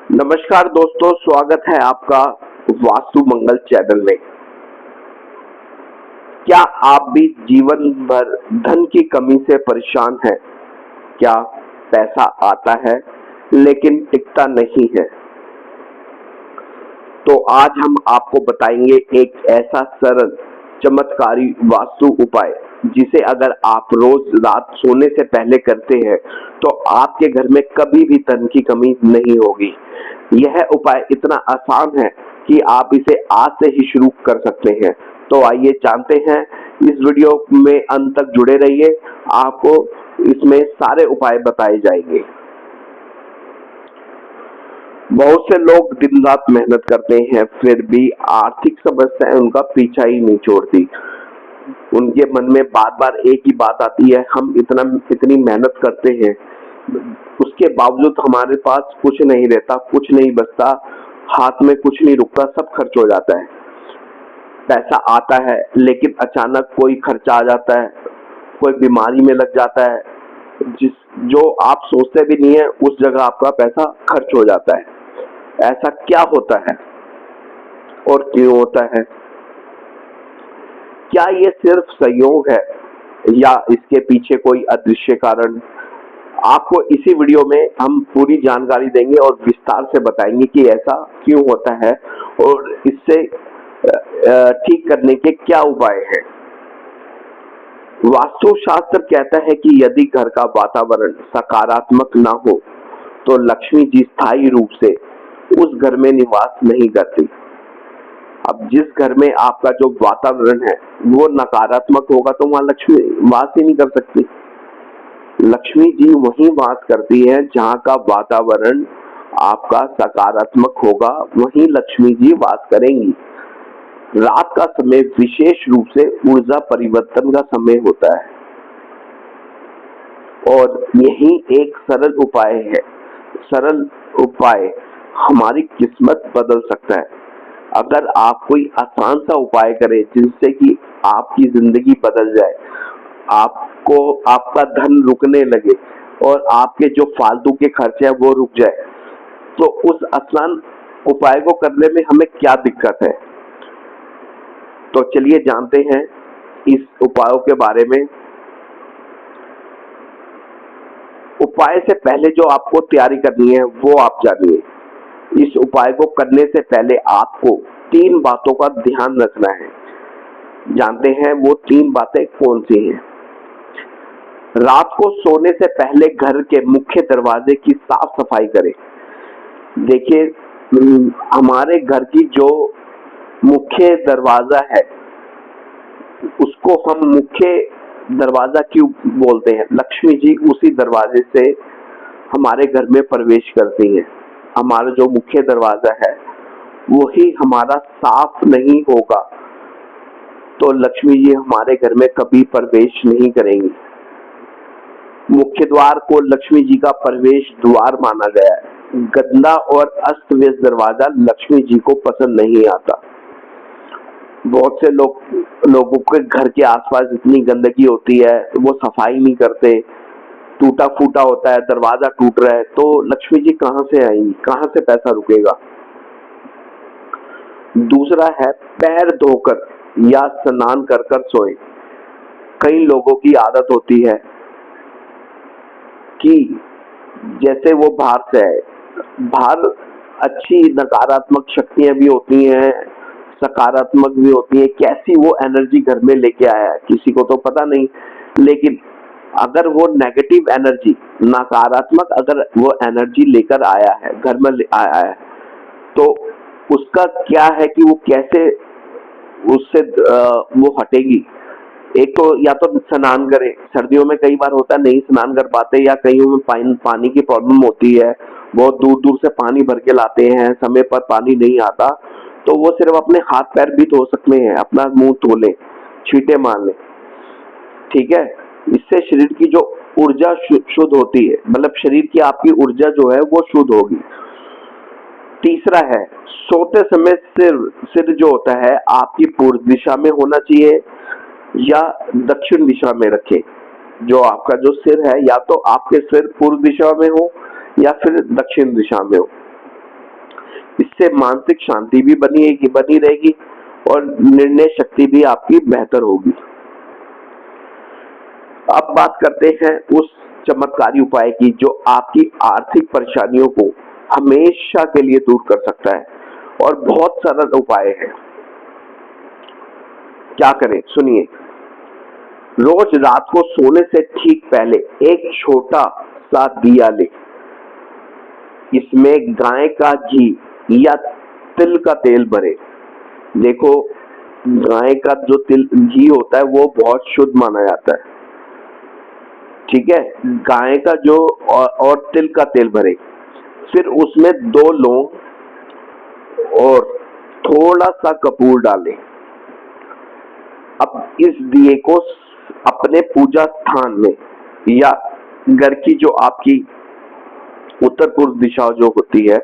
नमस्कार दोस्तों, स्वागत है आपका वास्तु मंगल चैनल में। क्या आप भी जीवन भर धन की कमी से परेशान हैं? क्या पैसा आता है लेकिन टिकता नहीं है? तो आज हम आपको बताएंगे एक ऐसा सरल चमत्कारी वास्तु उपाय जिसे अगर आप रोज रात सोने से पहले करते हैं तो आपके घर में कभी भी धन की कमी नहीं होगी। यह उपाय इतना आसान है कि आप इसे आज से ही शुरू कर सकते हैं। तो आइए जानते हैं, इस वीडियो में अंत तक जुड़े रहिए, आपको इसमें सारे उपाय बताए जाएंगे। बहुत से लोग दिन रात मेहनत करते हैं फिर भी आर्थिक समस्याएं उनका पीछा ही नहीं छोड़ती। उनके मन में बार बार एक ही बात आती है, हम इतनी मेहनत करते हैं, उसके बावजूद हमारे पास कुछ नहीं रहता, कुछ नहीं बचता, हाथ में कुछ नहीं रुकता, सब खर्च हो जाता है। पैसा आता है लेकिन अचानक कोई खर्चा आ जाता है, कोई बीमारी में लग जाता है, जो आप सोचते भी नहीं है उस जगह आपका पैसा खर्च हो जाता है। ऐसा क्या होता है और क्यों होता है? क्या ये सिर्फ संयोग है या इसके पीछे कोई अदृश्य कारण? आपको इसी वीडियो में हम पूरी जानकारी देंगे और विस्तार से बताएंगे कि ऐसा क्यों होता है और इससे ठीक करने के क्या उपाय हैं। वास्तुशास्त्र कहता है कि यदि घर का वातावरण सकारात्मक ना हो तो लक्ष्मी जी स्थायी रूप से उस घर में निवास नहीं करती। अब जिस घर में आपका जो वातावरण है वो नकारात्मक होगा तो वहां लक्ष्मी वास ही नहीं कर सकती। लक्ष्मी जी वहीं वास करती है जहां का वातावरण आपका सकारात्मक होगा, वहीं लक्ष्मी जी वास करेंगी। रात का समय विशेष रूप से ऊर्जा परिवर्तन का समय होता है और यही एक सरल उपाय है। सरल उपाय हमारी किस्मत बदल सकता है। अगर आप कोई आसान सा उपाय करें जिससे कि आपकी जिंदगी बदल जाए, आपको आपका धन रुकने लगे और आपके जो फालतू के खर्चे हैं वो रुक जाए, तो उस आसान उपाय को करने में हमें क्या दिक्कत है? तो चलिए जानते हैं इस उपायों के बारे में। उपाय से पहले जो आपको तैयारी करनी है वो आप जानिए। इस उपाय को करने से पहले आपको 3 बातों का ध्यान रखना है। जानते हैं वो 3 बातें कौन सी हैं? रात को सोने से पहले घर के मुख्य दरवाजे की साफ सफाई करें। देखिए, हमारे घर की जो मुख्य दरवाजा है उसको हम मुख्य दरवाजा क्यों बोलते हैं? लक्ष्मी जी उसी दरवाजे से हमारे घर में प्रवेश करती हैं। हमारा जो मुख्य दरवाजा है वही हमारा साफ नहीं होगा तो लक्ष्मी जी हमारे घर में कभी प्रवेश नहीं करेंगी। मुख्य द्वार को लक्ष्मी जी का प्रवेश द्वार माना गया है। गंदा और अस्त व्यस्त दरवाजा लक्ष्मी जी को पसंद नहीं आता। बहुत से लोगों के घर के आसपास इतनी गंदगी होती है, वो सफाई नहीं करते, टूटा फूटा होता है, दरवाजा टूट रहा है, तो लक्ष्मी जी कहां से आएंगी, कहां से पैसा रुकेगा? दूसरा है पैर धोकर या स्नान कर कर सोएं। कई लोगों की आदत होती है कि जैसे वो बाहर से आए, बाहर अच्छी नकारात्मक शक्तियां भी होती हैं, सकारात्मक भी होती है, कैसी वो एनर्जी घर में लेके आया है किसी को तो पता नहीं। लेकिन अगर वो नेगेटिव एनर्जी, नकारात्मक अगर वो एनर्जी लेकर आया है, घर में आया है, तो उसका क्या है कि वो कैसे उससे वो हटेगी? एक तो या तो स्नान करें। सर्दियों में कई बार होता है नहीं स्नान कर पाते या कहीं में पानी की प्रॉब्लम होती है, बहुत दूर दूर से पानी भर के लाते हैं, समय पर पानी नहीं आता, तो वो सिर्फ अपने हाथ पैर भी धो सकते हैं, अपना मुंह धो लें, छींटे मार लें, ठीक है। इससे शरीर की जो ऊर्जा शुद्ध होती है, मतलब शरीर की आपकी ऊर्जा जो है वो शुद्ध होगी। तीसरा है सोते समय सिर जो होता है आपकी पूर्व दिशा में होना चाहिए या दक्षिण दिशा में रखें। जो आपका जो सिर है या तो आपके सिर पूर्व दिशा में हो या फिर दक्षिण दिशा में हो। इससे मानसिक शांति भी बनी रहेगी और निर्णय शक्ति भी आपकी बेहतर होगी। अब बात करते हैं उस चमत्कारी उपाय की जो आपकी आर्थिक परेशानियों को हमेशा के लिए दूर कर सकता है, और बहुत सरल उपाय है। क्या करें सुनिए। रोज रात को सोने से ठीक पहले एक छोटा सा दिया ले, इसमें गाय का घी या तिल का तेल भरे। देखो, गाय का जो तिल घी होता है वो बहुत शुद्ध माना जाता है, ठीक है। गाय का जो और तिल का तेल भरे, फिर उसमें 2 लौंग और थोड़ा सा कपूर डालें। अब इस दिए को अपने पूजा स्थान में या घर की जो आपकी उत्तर पूर्व दिशा जो होती है,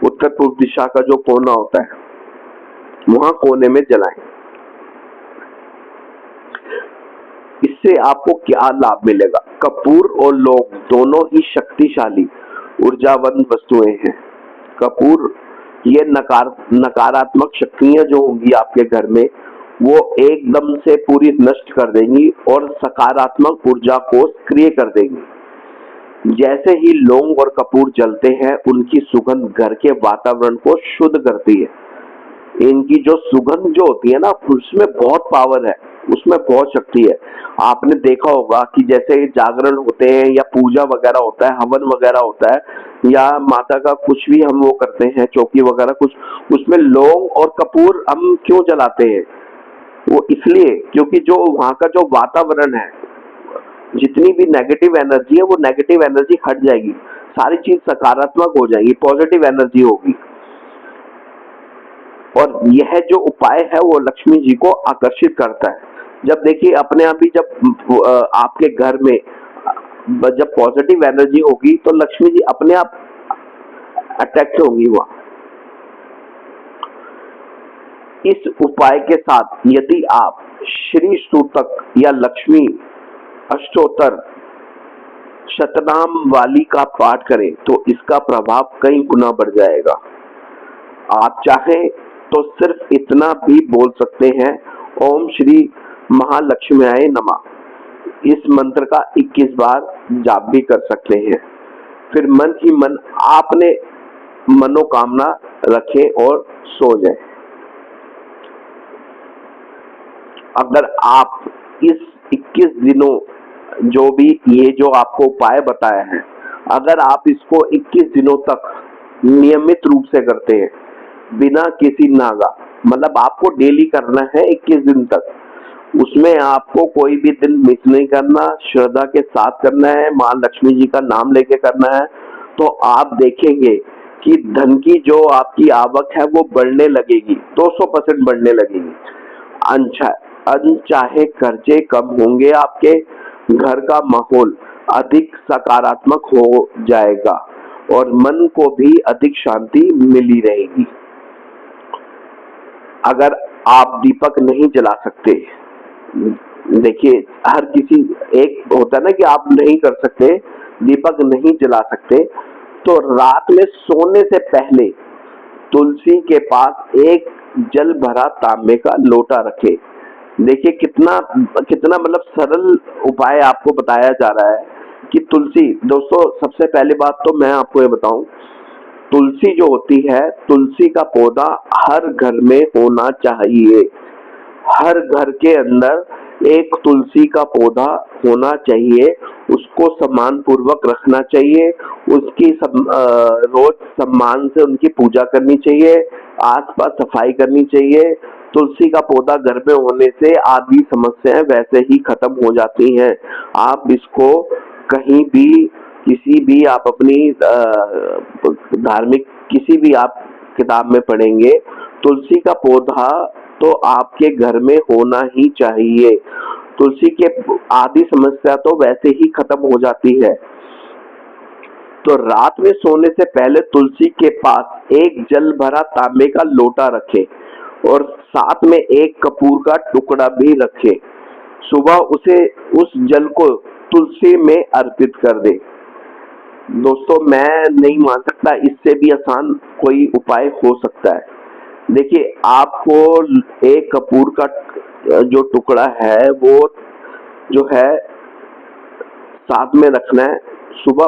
उत्तर पूर्व दिशा का जो कोना होता है, वहां कोने में जलाएं। इससे आपको क्या लाभ मिलेगा? कपूर और लौंग दोनों ही शक्तिशाली ऊर्जावान वस्तुएं हैं। कपूर ये नकारात्मक शक्तियां जो होंगी आपके घर में वो एकदम से पूरी नष्ट कर देंगी और सकारात्मक ऊर्जा को सक्रिय कर देंगी। जैसे ही लौंग और कपूर जलते हैं, उनकी सुगंध घर के वातावरण को शुद्ध करती है। इनकी जो सुगंध जो होती है ना, उसमें बहुत पावर है, उसमें बहुत शक्ति है। आपने देखा होगा कि जैसे जागरण होते हैं या पूजा वगैरह होता है, हवन वगैरह होता है, या माता का कुछ भी हम वो करते हैं, चौकी वगैरह कुछ, उसमें लौंग और कपूर हम क्यों जलाते हैं? वो इसलिए क्योंकि जो वहाँ का जो वातावरण है, जितनी भी नेगेटिव एनर्जी है वो नेगेटिव एनर्जी हट जाएगी, सारी चीज सकारात्मक हो जाएगी, पॉजिटिव एनर्जी होगी। और यह जो उपाय है वो लक्ष्मी जी को आकर्षित करता है। जब देखिए अपने आप ही जब आपके घर में जब पॉजिटिव एनर्जी होगी तो लक्ष्मी जी अपने आप अट्रैक्ट होंगी वहां। इस उपाय के साथ यदि आप श्री सूतक या लक्ष्मी अष्टोत्तर शतनाम वाली का पाठ करें तो इसका प्रभाव कई गुना बढ़ जाएगा। आप चाहें तो सिर्फ इतना भी बोल सकते हैं, ओम श्री महालक्ष्म्याय नमः। इस मंत्र का 21 बार जाप भी कर सकते हैं। फिर मन ही मन आपने मनोकामना रखें और सो जाएं। अगर आप इस 21 दिनों जो भी ये जो आपको उपाय बताया है, अगर आप इसको 21 दिनों तक नियमित रूप से करते हैं बिना किसी नागा, मतलब आपको डेली करना है 21 दिन तक, उसमें आपको कोई भी दिन मिस नहीं करना, श्रद्धा के साथ करना है, मां लक्ष्मी जी का नाम लेके करना है, तो आप देखेंगे कि धन की जो आपकी आवक है वो बढ़ने लगेगी, 200% बढ़ने लगेगी। अनचाहे खर्चे कम होंगे, आपके घर का माहौल अधिक सकारात्मक हो जाएगा और मन को भी अधिक शांति मिली रहेगी। अगर आप दीपक नहीं जला सकते, देखिए हर किसी एक होता है ना कि आप नहीं कर सकते, दीपक नहीं जला सकते, तो रात में सोने से पहले तुलसी के पास एक जल भरा तांबे का लोटा रखें। देखिए कितना कितना मतलब सरल उपाय आपको बताया जा रहा है कि तुलसी, दोस्तों सबसे पहली बात तो मैं आपको ये बताऊं, तुलसी जो होती है, तुलसी का पौधा हर घर में होना चाहिए। हर घर के अंदर एक तुलसी का पौधा होना चाहिए, उसको सम्मान पूर्वक रखना चाहिए, उसकी रोज सम्मान से उनकी पूजा करनी चाहिए, आसपास सफाई करनी चाहिए। तुलसी का पौधा घर में होने से आदि समस्याएं वैसे ही खत्म हो जाती हैं। आप इसको कहीं भी किसी भी आप अपनी धार्मिक किसी भी आप किताब में पढ़ेंगे, तुलसी का पौधा तो आपके घर में होना ही चाहिए। तुलसी के आदि समस्या तो वैसे ही खत्म हो जाती है। तो रात में सोने से पहले तुलसी के पास एक जल भरा तांबे का लोटा रखें और साथ में एक कपूर का टुकड़ा भी रखें। सुबह उस जल को तुलसी में अर्पित कर दें। दोस्तों मैं नहीं मान सकता इससे भी आसान कोई उपाय हो सकता है। देखिए, आपको एक कपूर का जो टुकड़ा है वो जो है साथ में रखना है। सुबह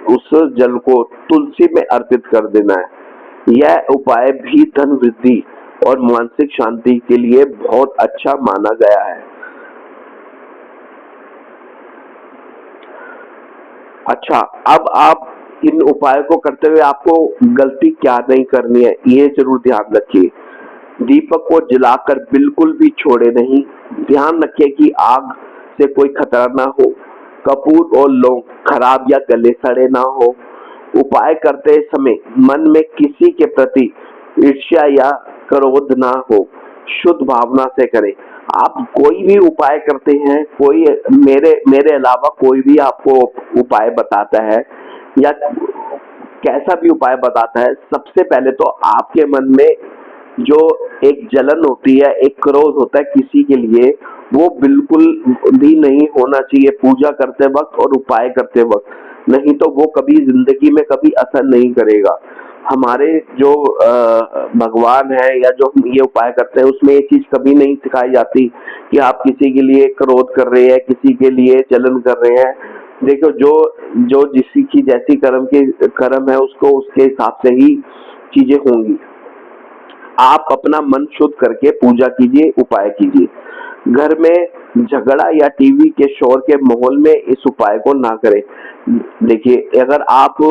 उस जल को तुलसी में अर्पित कर देना है। यह उपाय भी धन वृद्धि और मानसिक शांति के लिए बहुत अच्छा माना गया है। अच्छा, अब आप इन उपायों को करते हुए आपको गलती क्या नहीं करनी है, ये जरूर ध्यान रखिए। दीपक को जलाकर बिल्कुल भी छोड़े नहीं। ध्यान रखिए कि आग से कोई खतरा ना हो, कपूर और लौंग खराब या गले सड़े ना हो। उपाय करते समय मन में किसी के प्रति ईर्ष्या या क्रोध ना हो, शुद्ध भावना से करें। आप कोई भी उपाय करते हैं, कोई मेरे मेरे अलावा कोई भी आपको उपाय बताता है या कैसा भी उपाय बताता है, सबसे पहले तो आपके मन में जो एक जलन होती है, एक क्रोध होता है किसी के लिए, वो बिल्कुल भी नहीं होना चाहिए पूजा करते वक्त और उपाय करते वक्त। नहीं तो वो कभी जिंदगी में कभी असर नहीं करेगा। हमारे जो भगवान है या जो हम ये उपाय करते हैं उसमें ये चीज कभी नहीं सिखाई जाती कि आप किसी के लिए क्रोध कर रहे हैं, किसी के लिए जलन कर रहे हैं। देखो, जो जो जिसी की जैसी कर्म है उसको उसके हिसाब से ही चीजें होंगी। आप अपना मन शुद्ध करके पूजा कीजिए, उपाय कीजिए। घर में झगड़ा या टीवी के शोर के माहौल में इस उपाय को ना करें। देखिए, अगर आप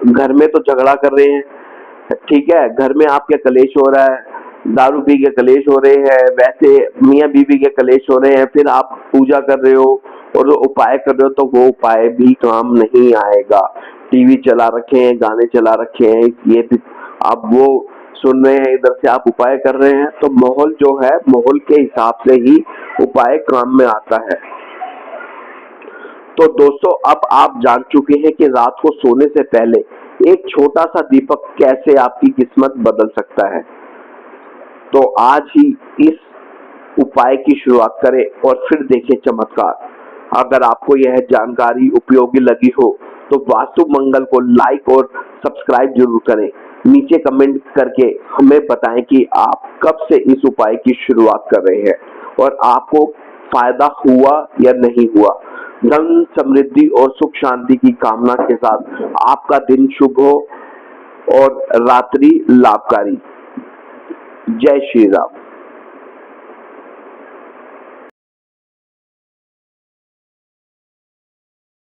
घर में तो झगड़ा कर रहे हैं, ठीक है, घर में आपके कलेश हो रहा है, दारू पी के कलेश हो रहे हैं, वैसे मियाँ बीवी के कलेश हो रहे हैं, फिर आप पूजा कर रहे हो और उपाय कर रहे हो, तो वो उपाय भी काम नहीं आएगा। टीवी चला रखे हैं, गाने चला रखे हैं, ये भी आप वो सुन रहे हैं, इधर से आप उपाय कर रहे हैं, तो माहौल जो है, माहौल के हिसाब से ही उपाय काम में आता है। तो दोस्तों, अब आप जान चुके हैं कि रात को सोने से पहले एक छोटा सा दीपक कैसे आपकी किस्मत बदल सकता है। तो आज ही इस उपाय की शुरुआत करें और फिर देखें चमत्कार। अगर आपको यह जानकारी उपयोगी लगी हो तो वास्तु मंगल को लाइक और सब्सक्राइब जरूर करें। नीचे कमेंट करके हमें बताएं कि आप कब से इस उपाय की शुरुआत कर रहे हैं और आपको फायदा हुआ या नहीं हुआ। धन समृद्धि और सुख शांति की कामना के साथ आपका दिन शुभ हो और रात्रि लाभकारी। जय श्री राम।